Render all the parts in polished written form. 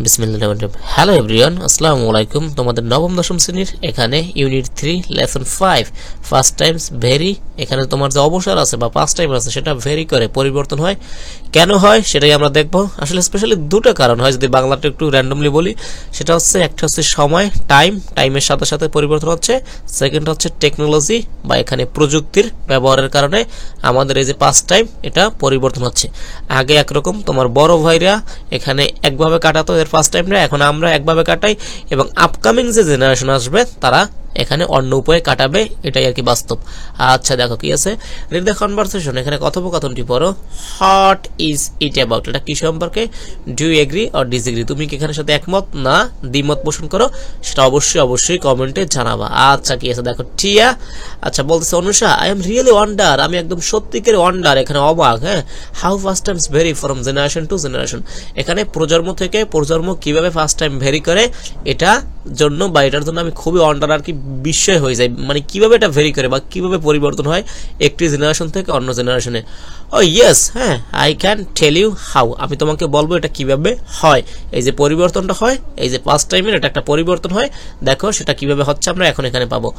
বিসমিল্লাহির hello everyone, আসসালামু আলাইকুম। তোমাদের নবম দশম শ্রেণীর এখানে unit 3 lesson 5 first Times very. এখানে তোমার যে অবসর আছে বা পাস্ট টাইম আছে সেটা ভেরি করে পরিবর্তন হয়। কেন হয় সেটাই আমরা দেখব। আসলে স্পেশালি দুটো কারণ হয়, যদি বাংলাটা একটু র্যান্ডমলি বলি। সেটা হচ্ছে একটা হচ্ছে সময়, টাইমের সাথে সাথে পরিবর্তন হচ্ছে। সেকেন্ড হচ্ছে টেকনোলজি বা এখানে প্রযুক্তির ব্যবহারের কারণে আমাদের এই যে পাস্ট টাইম এটা পরিবর্তন হচ্ছে। আগে একরকম তোমার বড় ভাইরা এখানে একভাবে কাটাতো ফার্স্ট টাইমটা, এখন আমরা একভাবে কাটাই এবং আপকামিং যে জেনারেশন আসবে তারা এখানে অন্য উপায়ে কাটাবে, এটাই আর কি বাস্তব। আচ্ছা দেখো কি আছে, রিড দ্য কনভারসেশন। এখানে কথোপকথনটি পড়ো। হোয়াট ইজ ইট অ্যাবাউট, এটা কি সম্পর্কে? Do you agree or disagree, তুমি কি এখানের সাথে একমত না দ্বিমত পোষণ করো, সেটা অবশ্যই কমেন্টে জানাবা। আচ্ছা কি আছে দেখো, টিয়া আচ্ছা বলতেছে Anusha, I am really wonder, আমি একদম সত্যিকারের ওয়ান্ডার, এখানে অবাক। হ্যাঁ, how pastimes vary from generation to generation, এখানে প্রজন্ম থেকে প্রজন্ম কিভাবে ফার্স্ট টাইম ভেরি করে এটা জন্য বা এটার জন্য আমি খুবই ওয়ান্ডার আর কি বিস্ময় হয়ে যায়, মানে কিভাবে এটা ভেরি করে বা কিভাবে পরিবর্তন হয় একটি জেনারেশন থেকে অন্য জেনারেশনে। ও ইয়েস, হ্যাঁ, I can tell you how, আমি তোমাকে বলবো এটা কিভাবে হয়। এই যে পরিবর্তনটা হয়, এই যে পাস্ট টাইমের এটা একটা পরিবর্তন হয়, দেখো সেটা কিভাবে হচ্ছে আমরা এখন এখানে পাবো।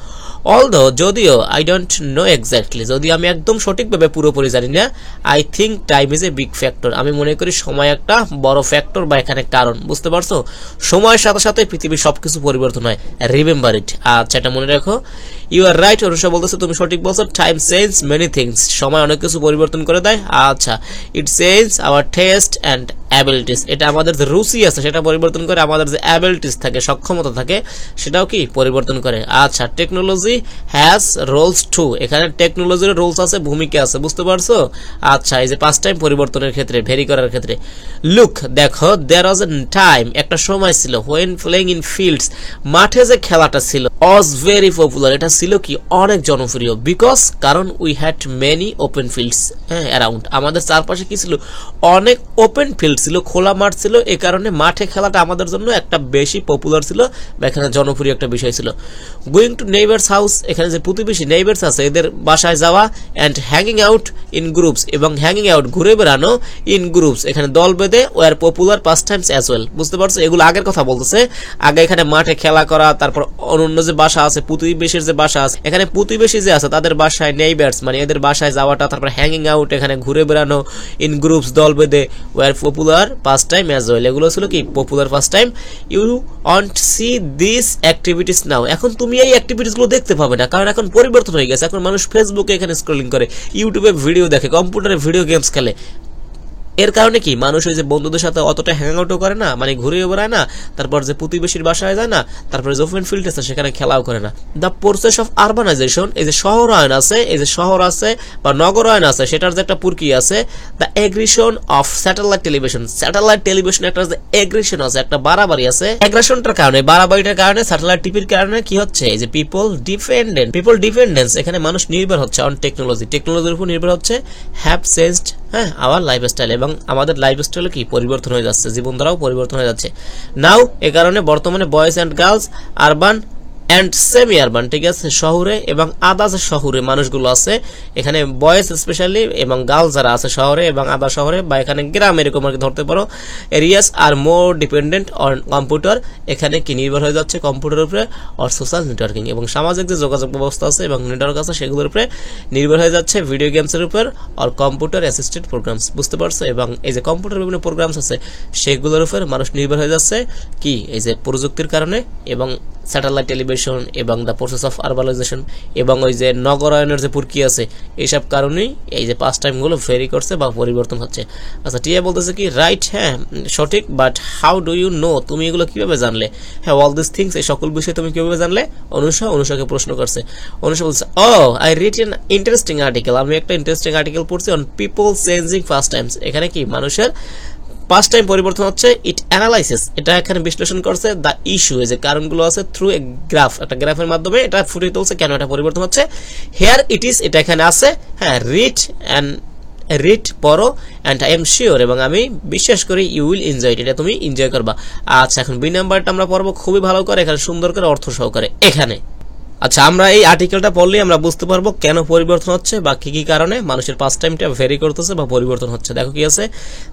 অলদো, যদিও, আই ডোন্ট নো এক্স্যাক্টলি, যদি আমি একদম সঠিকভাবে পুরোপুরি জানি না, I think time is a big factor, আমি মনে করি সময় একটা বড় ফ্যাক্টর বা এখানে কারণ। বুঝতে পারছো, সময়ের সাথে সাথে পৃথিবীর সবকিছু পরিবর্তন হয়, রিমেম্বার ইট। আচ্ছা এটা মনে রাখো। ইউ আর রাইট, অনুষা বলতেছে তুমি সঠিক বলছো। টাইম চেঞ্জ মেনি থিংস, সময় অনেক কিছু পরিবর্তন করে দেয়। আচ্ছা, it change our test and abilities, এটা আমাদের যে রুচি আছে সেটা পরিবর্তন করে, আমাদের যে অ্যাবিলিটিস থাকে সক্ষমতা থাকে সেটাও কি পরিবর্তন করে। আচ্ছা, টেকনোলজি হ্যাজ রোলস টু, এখানে টেকনোলজির রোলস আছে, ভূমিকা আছে। বুঝতে পারছো? আচ্ছা, এই যে পাস্ট টাইম পরিবর্তনের ক্ষেত্রে ভেরি করার ক্ষেত্রে, লুক দেখো, দেয়ার ওয়াজ এ টাইম, একটা সময় ছিল, হোয়েন প্লেইং ইন ফিল্ডস, মাঠে যে খেলাটা ছিল, ওয়াজ ভেরি পপুলার, এটা ছিল কি অনেক জনপ্রিয়। বিকজ কারণ we had many open fields around, আমাদের চারপাশে কি ছিল, অনেক ওপেন ফিল্ড ছিল, খোলা মাঠ ছিল, এই কারণে মাঠে খেলাটা আমাদের জন্য একটা বেশি পপুলার ছিল বা এখানে জনপ্রিয় একটা বিষয় ছিল। গোয়িং টু নেইবার্স হাউস, এখানে যে প্রতিবেশী নেইবার্স আছে এদের বাসায় যাওয়া, and hanging out in groups, এবং হ্যাঙ্গিং আউট ঘুরে বেড়ানো, ইন গ্রুপস এখানে দল বেঁধে, were popular pastimes as well. বুঝতে পারছো, এগুলো আগের কথা বলতেছে। আগে এখানে মাঠে খেলা করা, তারপর অন্য যে বাসা আছে প্রতিবেশীর যে বাসা আছে, এখানে প্রতিবেশী যে আছে তাদের বাসায় নেইবার্স মানে এদের বাসায় যাওয়াটা, তারপর হ্যাঙ্গিং আউট এখানে ঘুরে বেড়ানো, ইন গ্রুপস দল বেঁধে, were popular pastime as well, এগুলো ছিল কি popular pastime. You want see this activities now, এখন তুমি এই অ্যাক্টিভিটিস গুলো দেখতে পাবে না, কারণ এখন পরিবর্তন হয়ে গেছে। এখন মানুষ ফেসবুকে এখানে স্ক্রলিং করে, ইউটিউবে ভিডিও দেখে, কম্পিউটারে ভিডিও গেমস খেলে। এর কারণে কি মানুষ ওই যে বন্ধুদের সাথে অতটা হ্যাং আউটও করে না, মানে ঘুরেও বেড়ায় না, তারপর যে প্রতিবেশীর বাসায় যায় না, তারপরে যে ওপেন ফিল্ড আছে সেখানে খেলাও করে না। দ্য প্রসেস অফ আরবানাইজেশন, এই যে শহরায়ন আছে, এই যে শহর আছে বা নগরায়ন আছে, সেটার যে একটা প্রক্রিয়া আছে। The aggression of satellite television, satellite television একটা যে এগ্রেশন আছে, একটা বাড়াবাড়ি আছে। এগ্রেশনটার কারণে, বাড়াবাড়িটার কারণে, স্যাটেলাইট টিভির কারণে কি হচ্ছে, এই যে পিপল ডিপেন্ডেন্স, এখানে মানুষ নির্ভর হচ্ছে অন টেকনোলজি, টেকনোলজির উপর নির্ভর হচ্ছে। হ্যাভ চেঞ্জড, হ্যাঁ, আওয়ার লাইফস্টাইল, এবং আমাদের লাইফস্টাইল কি পরিবর্তন হয়ে যাচ্ছে, জীবনধারাও পরিবর্তন হয়ে যাচ্ছে। নাও, এ কারণে বর্তমানে boys and girls, urban and semi urban, ঠিক আছে, শহরে এবং আদার্স শহরে মানুষগুলো আছে, এখানে বয়েজ স্পেশালি এবং গার্লস যারা আছে শহরে এবং আদা শহরে বা এখানে গ্রাম এরকম আর কি ধরতে পারো। Areas R more dependent on computer, এখানে কি নির্ভর হয়ে যাচ্ছে কম্পিউটারের উপরে, অর সোশ্যাল নেটওয়ার্কিং, এবং সামাজিক যে যোগাযোগ ব্যবস্থা আছে এবং নেটওয়ার্ক আছে সেগুলোর উপরে নির্ভর হয়ে যাচ্ছে, ভিডিও গেমসের উপর, অর কম্পিউটার অ্যাসিস্টেড প্রোগ্রামস। বুঝতে পারছো, এবং এই যে কম্পিউটার বিভিন্ন প্রোগ্রামস আছে সেগুলোর উপর মানুষ নির্ভর হয়ে যাচ্ছে কি এই যে প্রযুক্তির কারণে, এবং স্যাটেলাইট টেলিভিশন এবং দ্য প্রসেস অফ আরবানাইজেশন এবং ওই যে নগরায়নের যে প্রক্রিয়া আছে, এইসব কারণেই এই যে পাস্ট টাইমগুলো ভেরি করছে বা পরিবর্তন হচ্ছে। আচ্ছা, টিয়া বলতেছে কি রাইট, হ্যাঁ সঠিক, but how do you know, তুমি এগুলো কিভাবে জানলে? হ্যাঁ, অল দিস থিংস, এই সকল বিষয় তুমি কিভাবে জানলে? অনুষাকে প্রশ্ন করছে। অনুষা বলছে, oh I read an interesting article, আমি একটা ইন্টারেস্টিং আর্টিকেল পড়ছি on people changing first times, এখানে কি মানুষের পাস্ট টাইম পরিবর্তন হচ্ছে। ইট অ্যানালাইসিস, এটা এখানে বিশ্লেষণ করছে দ্য ইস্যু, যে কারণগুলো আছে, থ্রু এ গ্রাফ, একটা গ্রাফের মাধ্যমে এটা ফুটিয়ে তুলছে কেন এটা পরিবর্তন হচ্ছে। হেয়ার ইট ইজ, এটা এখানে আছে, হ্যাঁ, রিড পড়ো, অ্যান্ড আই এম শিওর, এবং আমি বিশ্বাস করি ইউ উইল এনজয় ইট, এটা তুমি এনজয় করবা। আচ্ছা, এখন বি নাম্বারটা আমরা পড়বো খুবই ভালো করে, এখানে সুন্দর করে অর্থ সহকারে এখানে। আচ্ছা, আমরা এই আর্টিকেলটা পড়লে আমরা বুঝতে পারবো কেন পরিবর্তন হচ্ছে বা কি কি কারণে মানুষের পাস টাইমটা ভেরি করতেছে বা পরিবর্তন হচ্ছে। দেখো কি আছে,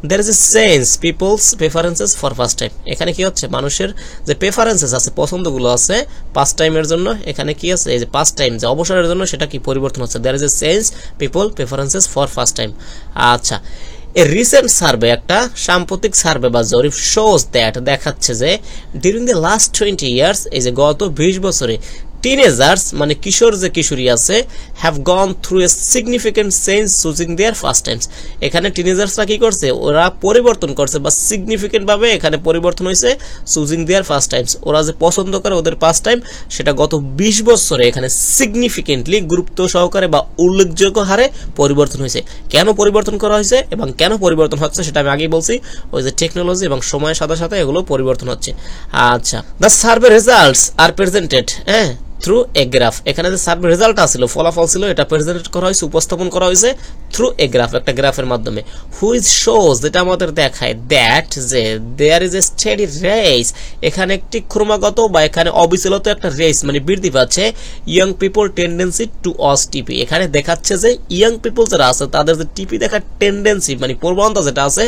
there is a change people's preferences for pastime. এখানে কি হচ্ছে, মানুষের যে প্রেফারেন্সেস আছে, পছন্দগুলো আছে পাস টাইমের জন্য, এখানে কি আছে, এই যে পাস টাইম যে অবসরের জন্য, সেটা কি পরিবর্তন হচ্ছে। There is a change people preferences for pastime. আচ্ছা, এ রিসেন্ট সার্ভে, একটা সাম্প্রতিক সার্ভে বা জরিপ শোজ দ্যাট, দেখাচ্ছে যে ডিউরিং দ্য লাস্ট 20 ইয়ার্স, এই যে গত 20 বছরে টিনেজার্স মানে কিশোর যে কিশোরী আছে, have gone through a significant change choosing their first times. এখানে টিনেজার্সরা কি করছে, ওরা পরিবর্তন করছে বা সিগনিফিকেন্ট ভাবে এখানে পরিবর্তন হয়েছে চুজিং দেয়ার ফার্স্ট টাইমস। ওরা যে পছন্দ করে ওদের ফার্স্ট টাইম, সেটা গত 20 বছরে এখানে সিগনিফিকেন্টলি গুরুত্ব সহকারে বা উল্লেখযোগ্য হারে পরিবর্তন হয়েছে। কেন পরিবর্তন করা হয়েছে এবং কেন পরিবর্তন হচ্ছে সেটা আমি আগেই বলছি, ওই যে টেকনোলজি এবং সময়ের সাথে সাথে এগুলো পরিবর্তন হচ্ছে। আচ্ছা, the survey results R presented through a graph. এখানে যে সার্ভে রেজাল্ট ছিল, ফলাফল ছিল, এটা প্রেজেন্ট করা হয়েছে, উপস্থাপন করা হয়েছে থ্রু এ গ্রাফ, একটা গ্রাফের মাধ্যমে। হুইচ শোজ, যেটা আমাদের দেখায় দ্যাট যে there is a steady race, এখানে একটি ক্রমাগত বা এখানে অবিচলিত একটা রেস মানে বৃদ্ধি পাচ্ছে young people tendency to watch TV. এখানে দেখাচ্ছে যে ইয়ং পিপল যারা আছে তাদের যে টিভি দেখার টেন্ডেন্সি মানে প্রবণতা যেটা আছে,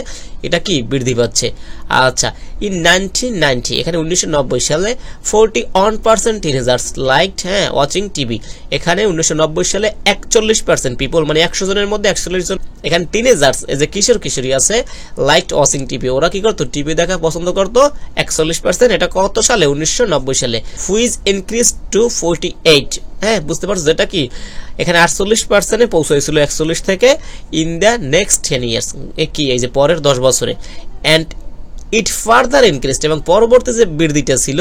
এটা কি বৃদ্ধি পাচ্ছে। আচ্ছা, ইন 1990, এখানে 1990 সালে 41% টিনেজার্স লাইকড ওয়াচিং টিভি। এখানে 1990 সালে 41% পিপল মানে 100 জনের মধ্যে 41 জন এখানে টিনেজার্স, এই যে কিশোর কিশোরী আছে, লাইকড ওয়াচিং টিভি। ওরা কি করতো, টিভি দেখা পছন্দ করতো 41%। এটা কত সালে, 1990 সালে। হুইচ ইনক্রিজ টু 48, বুঝতে পারছো, যেটা কি এখানে 48% পৌঁছেছিল 41 থেকে ইন দ্য নেক্সট 10 ইয়ার্স, কি এই যে পরের 10 বছরে। অ্যান্ড ইট ফার্দার ইনক্রিজড, এবং পরবর্তী যে বৃদ্ধিটা ছিল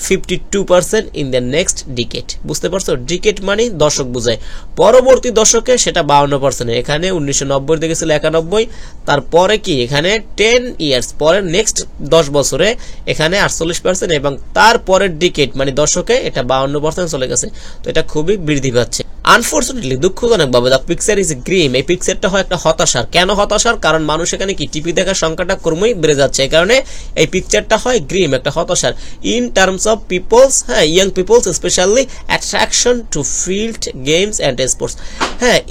52% ইন দ্য নেক্সট ডিকেড। বুঝতে পারছো, ডিকেড মানে দশক বোঝায়, পরবর্তী দশকে সেটা 52%। এখানে 1990 দিকে ছিল 91, তারপরে কি এখানে 10 ইয়ার্স পরের নেক্সট 10 বছরে এখানে 48%, এবং তারপরের ডিকেড মানে দশকে এটা 52% চলে গেছে। তো এটা খুবই বৃদ্ধি পাচ্ছে। আনফরচুনেটলি, দুঃখজনকভাবে, দ্য পিকচার ইজ গ্রিম, এই পিকচারটা হয় একটা হতাশার। কেন হতাশার, কারণ মানুষ এখানে কি টিভি দেখার সংখ্যাটা ক্রমেই বেড়ে যাচ্ছে, এই কারণে এই পিকচারটা হয় গ্রিম, একটা হতাশার। In terms of peoples, young peoples specially attraction to field games and sports.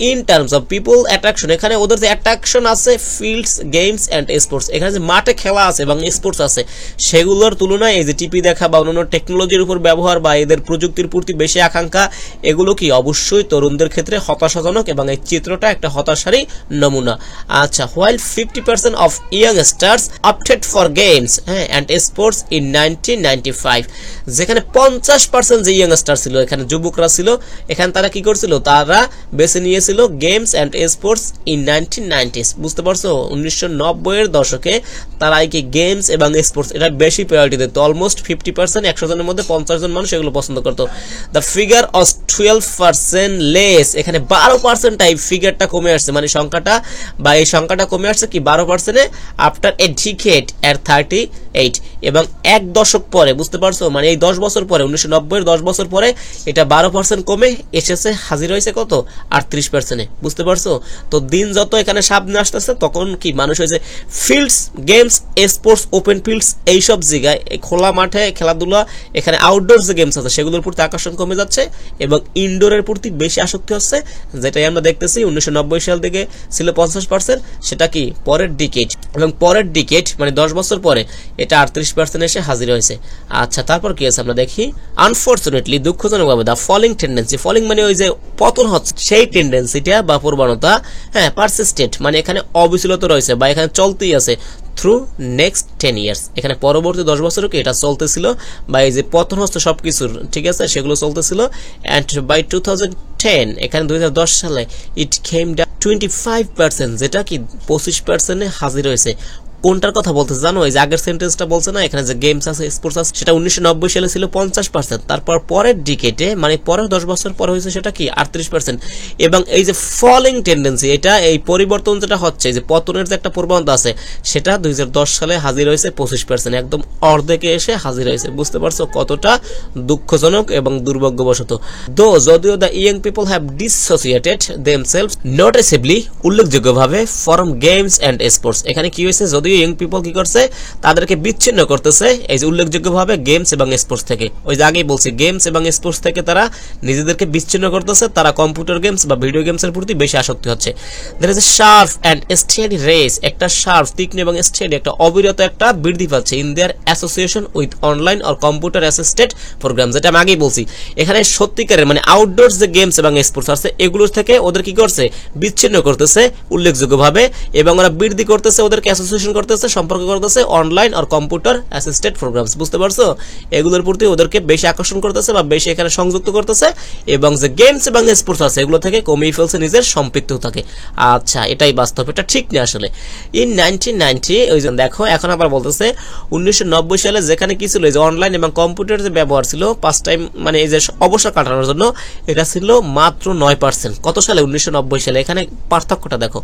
In terms of people attraction, এখানে ওদের যে অ্যাট্রাকশন আছে ফিল্ডস গেমস অ্যান্ড স্পোর্টস, এখানে যে মাঠে খেলা আছে এবং স্পোর্টস আছে, সেগুলোর তুলনায় এই যে টিভি দেখা বা অন্যান্য টেকনোলজির উপর ব্যবহার বা এদের প্রযুক্তির প্রতি বেশি আকাঙ্ক্ষা, এগুলো কি অবশ্যই তরুণদের ক্ষেত্রে হতাশাজনক, এবং এই চিত্রটা একটা হতাশারই নমুনা। আচ্ছা, while 50% of youngsters opted for games and sports in 1995, যেখানে 50% যে ইয়ংস্টার ছিল, এখানে যুবকরা ছিল, এখানে তারা কি করছিল, তারা বেছে নিয়েছিল games and sports in 1990s। বুঝতে পারছো, 1990 এর দশকে তারা কি গেমস এবং স্পোর্টস এটা বেশি প্রায়োরিটি দিত। অলমোস্ট 50%, 100 জনের মধ্যে 50 জন মানুষ এগুলো পছন্দ করতো। দ্য ফিগার অফ 12% লেস, এখানে 12% টাইপ ফিগারটা কমে আসছে, মানে সংখ্যাটা বা এই সংখ্যাটা কমে আসছে কি 12% আফটার এ ডিকেড এর 38, এবং এক দশক পরে, বুঝতে পারছো, মানে এই 10 বছর পরে, 1990 এর 10 বছর পরে এটা 12% কমে এসেছে, হাজির হয়েছে কত, 38%। বুঝতে পারছো, তো দিন যত এখানে সামনে আসতেছে তখন কি মানুষ হয়েছে fields games sports open fields এইসব জায়গায় খোলা মাঠে খেলাধুলা, এখানে আউটডোর যে গেমস আছে সেগুলোর প্রতি আকর্ষণ কমে যাচ্ছে এবং ইনডোরের প্রতি বেশি আসক্তি হচ্ছে, যেটাই আমরা দেখতেছি 1990 সাল থেকে ছিল 50%, সেটা কি পরের ডিকেড, এবং পরের ডিকেড মানে 10 বছর পরে এটা 38% এসে হাজির হয়েছে। আচ্ছা, তারপর কি আছে আমরা দেখি। আনফরচুনেটলি, দুঃখজনকভাবে, দা ফলিং টেন্ডেন্সি, ফলিং মানে ওই যে পতন হচ্ছে, সেই টেন্ডেন্সিটা বা প্রবণতা পারসিস্টেন্ট মানে এখানে অবিচলিত রয়েছে বা এখানে চলতেই আছে থ্রু নেক্সট 10 ইয়ার্স, এখানে পরবর্তী 10 বছরও কি এটা চলতেছিল, বা এই যে পতন হচ্ছে সবকিছুর, ঠিক আছে, সেগুলো চলতেছিল। অ্যান্ড বাই 2010, এখানে 2010 সালে ইট কেম ডাউন 25%, যেটা কি 25% হাজির হয়েছে। কোনটার কথা বলতে জানো, এই যে আগের সেন্টেন্সটা বলছে না, এখানে যে গেমস আছে স্পোর্টস আছে, সেটা 1990 সালে ছিল 50%, তারপর পরের ডিকেডে মানে পরের 10 বছর পরে হয়েছে সেটা কি 38%। এবং এই যে ফলিং টেন্ডেন্সি, এটা এই পরিবর্তন যেটা হচ্ছে, যে পতনের যে একটা প্রবণতা আছে, সেটা 2010 সালে হাজির হয়েছে 25%, একদম অর্ধেকে এসে হাজির হয়েছে। বুঝতে পারছো কতটা দুঃখজনক এবং দুর্ভাগ্যবশত। যদিও the young people have dissociated themselves noticeably, উল্লেখযোগ্যভাবে ফ্রম গেমস অ্যান্ড স্পোর্টস, এখানে কি হয়েছে, যদিও যদিও ইয়ং পিপল কি করছে তাদেরকে বিচ্ছিন্ন করতেছে এই যে উল্লেখযোগ্যভাবে গেমস এবং স্পোর্টস থেকে। ওই যে আগেই বলছি গেমস এবং স্পোর্টস থেকে তারা নিজেদেরকে বিচ্ছিন্ন করতেছে, তারা কম্পিউটার গেমস বা ভিডিও গেমসের প্রতি বেশি আসক্তি হচ্ছে। There is a sharp and steady race, একটা শার্প তীক্ষ্ণ এবং স্টেডি একটা অবিরত একটা বৃদ্ধি পাচ্ছে in their association with online or computer assisted program, যেটা আমি আগেই বলছি। এখানে সত্যিকারের মানে আউটডোরস যে গেমস এবং স্পোর্টস আছে এগুলোর থেকে ওদের কি করছে বিচ্ছিন্ন করতেছে উল্লেখযোগ্যভাবে, এবং ওরা বৃদ্ধি করতেছে, ওদেরকে অ্যাসোসিয়েশন করতেছে, সম্পর্ক করতেছে অনলাইন আর কম্পিউটার অ্যাসিস্টেড প্রোগ্রামস। বুঝতে পারছো? এগুলোর প্রতি ওদেরকে বেশি আকর্ষণ করতেছে বা বেশি এখানে সংযুক্ত করতেছে, এবং যে গেমস এবং স্পোর্টস আছে এগুলো থেকে কমিয়ে ফেলছে নিজের সম্পৃক্ততাকে। আচ্ছা, এটাই বাস্তব, এটা ঠিক না আসলে। ইন 1990 ওই যে দেখো এখন আবার বলতেছে 1990 সালে যেখানে কি ছিল যে অনলাইন এবং কম্পিউটার যে ব্যবহার ছিল পাস টাইম মানে এই যে অবসর কাটানোর জন্য, এটা ছিল মাত্র 9%। কত সালে? 1990 সালে। এখানে পার্থক্যটা দেখো।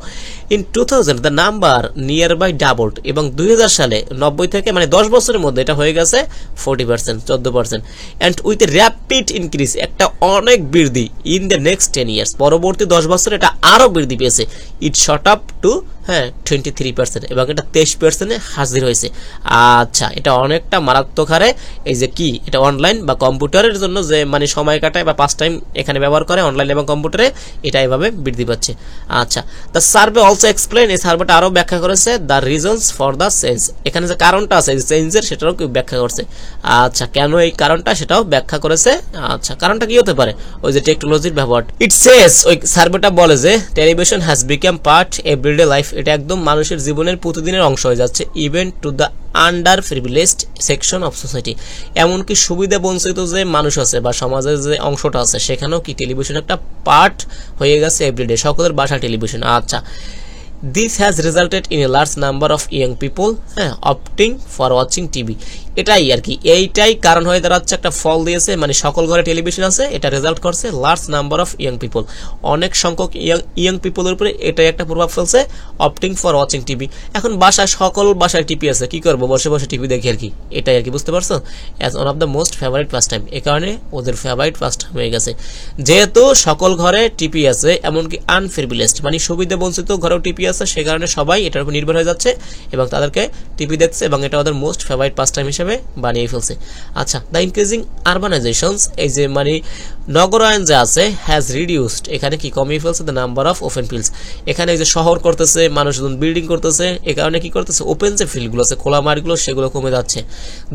In 2000 the number near by doubled, এবং 2000 সালে 90 থেকে মানে 10 বছরের মধ্যে এটা হয়ে গেছে 40%, 14%। অ্যান্ড উইথ র্যাপিড ইনক্রিজ, একটা অনেক বৃদ্ধি ইন দ্য নেক্সট 10 ইয়ার্স, পরবর্তী 10 বছরে এটা আরো বৃদ্ধি পেয়েছে। ইট শট আপ টু 23%, এবং এটা 23% হাজির হয়েছে। আচ্ছা, এটা অনেকটা মারাত্মক হারে এই যে কি এটা অনলাইন বা কম্পিউটারের জন্য যে মানে সময় কাটায় বা পাস টাইম এখানে ব্যবহার করে অনলাইন এবং কম্পিউটারে, এটা এভাবে বৃদ্ধি পাচ্ছে। আচ্ছা, দ্য সার্ভে অলসো এক্সপ্লেইন, এই সার্ভেটা আরো ব্যাখ্যা করেছে the reasons for the change, এখানে যে কারণটা আছে এই চেঞ্জের সেটাও ব্যাখ্যা করছে। আচ্ছা, কেন এই কারণটা সেটাও ব্যাখ্যা করেছে। আচ্ছা, কারণটা কি হতে পারে? ওই যে টেকনোলজির ব্যবহার। ইট সেজ, ওই সার্ভেটা বলে যে television has become part everyday life, এটা একদম মানুষের জীবনের প্রতিদিনের অংশ হয়ে যাচ্ছে। Even to the underprivileged section of society, এমনকি সুবিধা বঞ্চিত যে মানুষ আছে বা সমাজের যে অংশটা আছে সেখানেও কি টেলিভিশন একটা পার্ট হয়ে গেছে এভরিডে, সকলের বাসা টেলিভিশন। আচ্ছা, this has resulted in a large number of young people opting for watching TV, এটাই আর কি, এইটাই কারণ হয়ে দাঁড়াচ্ছে, একটা ফল দিয়েছে মানে সকল ঘরে টেলিভিশন আছে, এটা রেজাল্ট করছে large number of young people, অনেক সংখ্যক ইয়ং পিপলের উপরে এটাই একটা প্রভাব ফেলছে অপটিং ফর ওয়াচিং টিভি। এখন বাসায় সকল বাসায় টিভি আছে, কি করবো বসে বসে টিভি দেখি আর কি, এটাই আর কি। বুঝতে পারছো? As one of the most favourite pastime, এ কারণে ওদের ফেভারিট পাস টাইম হয়ে গেছে। যেহেতু সকল ঘরে টিভি আছে, এমনকি আনপ্রিভিলেজড মানে সুবিধা বঞ্চিত ঘরেও টিভি আছে, সে কারণে সবাই এটার উপর নির্ভর হয়ে যাচ্ছে এবং তাদেরকে টিভি দেখছে, এবং এটা ওদের মোস্ট ফেভারিট পাস টাইম হিসেবে বানিয়ে ফেলছে। আচ্ছা, দ্য ইনক্রিজিং আরবানাইজেশনস, এই যে মানে নগরায়ন যে আছে হ্যাজ রিডিউসড, এখানে কি কমিয়ে ফেলছে the number of open fields, এখানে এই যে শহর করতেছে মানুষজন, বিল্ডিং করতেছে, এ কারণে কি করতেছে ওপেন যে ফিল্ডগুলো আছে খোলা মাঠগুলো সেগুলো কমে যাচ্ছে।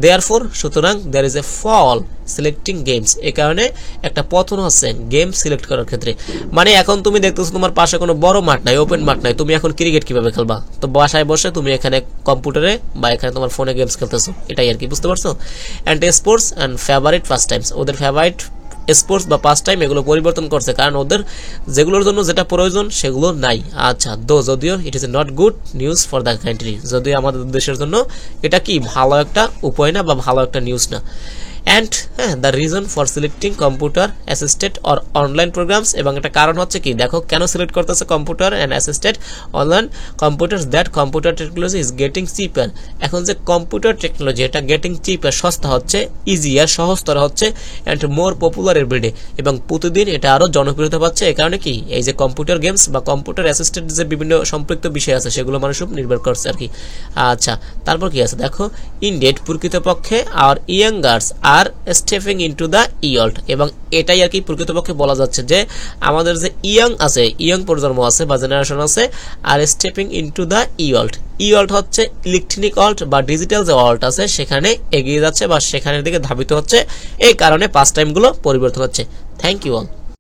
দেয়ারফর, সুতরাং there is a fall selecting games, এ কারণে একটা পতন হচ্ছে গেম সিলেক্ট করার ক্ষেত্রে। মানে এখন তুমি দেখতেছো তোমার পাশে কোনো বড় মাঠ নাই, ওপেন মাঠ নাই, তুমি এখন ক্রিকেট কিভাবে খেলবা? তো বাসায় বসে তুমি এখানে কম্পিউটারে বা এখানে তোমার ফোনে গেমস খেলতেছো, এটাই আর কি। বুঝতে পারছো? And sports and favourite first Times, ওদের ফেভারিট স্পোর্টস বা পাস টাইম এগুলো পরিবর্তন করছে, কারণ ওদের যেগুলোর জন্য যেটা প্রয়োজন সেগুলো নাই। আচ্ছা, যদিও it is not good news for the country, যদিও আমাদের দেশের জন্য এটা কি ভালো একটা উপায় না বা ভালো একটা নিউজ না। And the reason for selecting computer assisted or online programs, এবং একটা কারণ হচ্ছে কি দেখো কেন সিলেক্ট করতেছে computer and assisted online computers, that computer technology is getting cheaper, এখন যে কম্পিউটার টেকনোলজি এটা গেটিং চিপার সস্তা হচ্ছে, ইজিয়ার সহজতর হচ্ছে, অ্যান্ড মোর পপুলার এভরিডে, এবং প্রতিদিন এটা আরো জনপ্রিয়তা পাচ্ছে। এই কারণে কি এই যে কম্পিউটার গেমস বা কম্পিউটার অ্যাসিস্টেড যে বিভিন্ন সম্পৃক্ত বিষয় আছে সেগুলো মানুষ নির্ভর করছে আর কি। আচ্ছা, তারপর কি আছে দেখো, ইনডেড প্রকৃতপক্ষে আর youngers are stepping into the world, এবং এটাই আর কি প্রকৃতপক্ষে বলা যাচ্ছে যে আমাদের যে ইয়ং আছে, ইয়ং প্রজন্ম আছে বা জেনারেশন আছে, আর স্টেপিং ইনটু দ্য ইয়ল্ড, ইয়ল্ড হচ্ছে ইলেকট্রনিক ওয়ার্ল্ড বা ডিজিটাল যে ওয়ার্ল্ড আছে সেখানে এগিয়ে যাচ্ছে বা সেখানের দিকে ধাবিত হচ্ছে, এই কারণে পাস টাইম গুলো পরিবর্তন হচ্ছে। Thank you all.